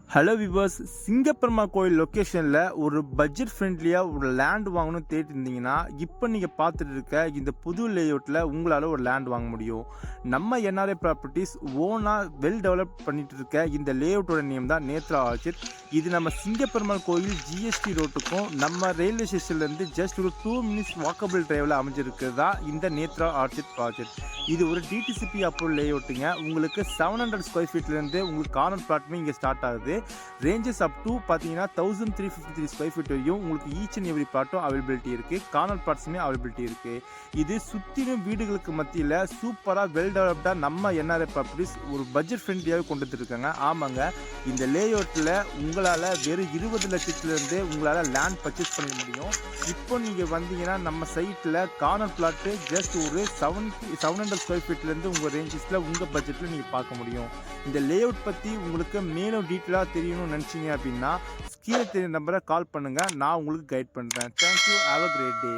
Hello viewers, சிங்கப்பெருமா கோயில் லொக்கேஷனில் ஒரு பட்ஜெட் ஃப்ரெண்ட்லியாக ஒரு லேண்ட் வாங்கணும்னு தேடிட்டு இருந்தீங்கன்னா இப்போ நீங்கள் பார்த்துட்டு இருக்க இந்த புது லேஅவுட்டில் உங்களால் ஒரு லேண்ட் வாங்க முடியும். நம்ம என்ஆர்ஐ ப்ராப்பர்ட்டிஸ் ஓனாக வெல் டெவலப் பண்ணிட்டு இருக்க இந்த லேஅவுட்டோட நேம் தான் நேத்ரா ஆர்ச்சிட். இது நம்ம சிங்கப்பெருமாள் கோயில் ஜிஎஸ்டி ரோட்டுக்கும் நம்ம ரயில்வே ஸ்டேஷன்லேருந்து ஜஸ்ட் ஒரு 2 மினிட்ஸ் வாக்கபிள் டிரைவில் அமைஞ்சிருக்கிறது தான் இந்த நேத்ரா ஆர்ச்சிட் ப்ராஜெக்ட். இது ஒரு டிடிசிபி அப்ரூவல் லேஅவுட்டுங்க. உங்களுக்கு 700 ஸ்கொயர் ஃபீட்லேருந்து உங்களுக்கு கார்னர் பிளாட்டுமே இங்கே ஸ்டார்ட் ஆகுது. ரேஞ்சஸ் அப் டு பார்த்தீங்கன்னா 1353 ஸ்கொயர் ஃபீட் வரையும் உங்களுக்கு ஈச் அண்ட் எவ்ரி பிளாட்டும் அவைலபிலிட்டி இருக்குது. கார்னர் பிளாட்ஸுமே அவைலபிலிட்டி இருக்குது. இது சுற்றிலும் வீடுகளுக்கு மத்தியில் சூப்பராக வெல் டெவலப்டாக நம்ம என்ஆர்ஐ ப்ராப்பர்ட்டிஸ் ஒரு பட்ஜெட் ஃப்ரெண்ட்லியாகவே கொண்டு வந்துருக்காங்க. ஆமாங்க, இந்த லேஅவுட்டில் உங்களால் வெறும் 20 லட்சத்துலேருந்து உங்களால் லேண்ட் பர்ச்சேஸ் பண்ண முடியும். இப்போ நீங்கள் வந்தீங்கன்னா நம்ம சைட்டில் கார்னர் பிளாட்டு ஜஸ்ட் ஒரு 700 ஸ்கொயர் ஃபீட்லேருந்து உங்கள் ரேஞ்சஸில் உங்கள் பட்ஜெட்டில் நீங்கள் பார்க்க முடியும். இந்த லேஅவுட் பற்றி உங்களுக்கு மேலும் டீட்டெயிலாக தெரியணும்னு நினச்சிங்க அப்படின்னா கீழே தெரிய நம்பரை கால் பண்ணுங்கள். நான் உங்களுக்கு கைட் பண்ணுறேன். Thank you. Have a great day.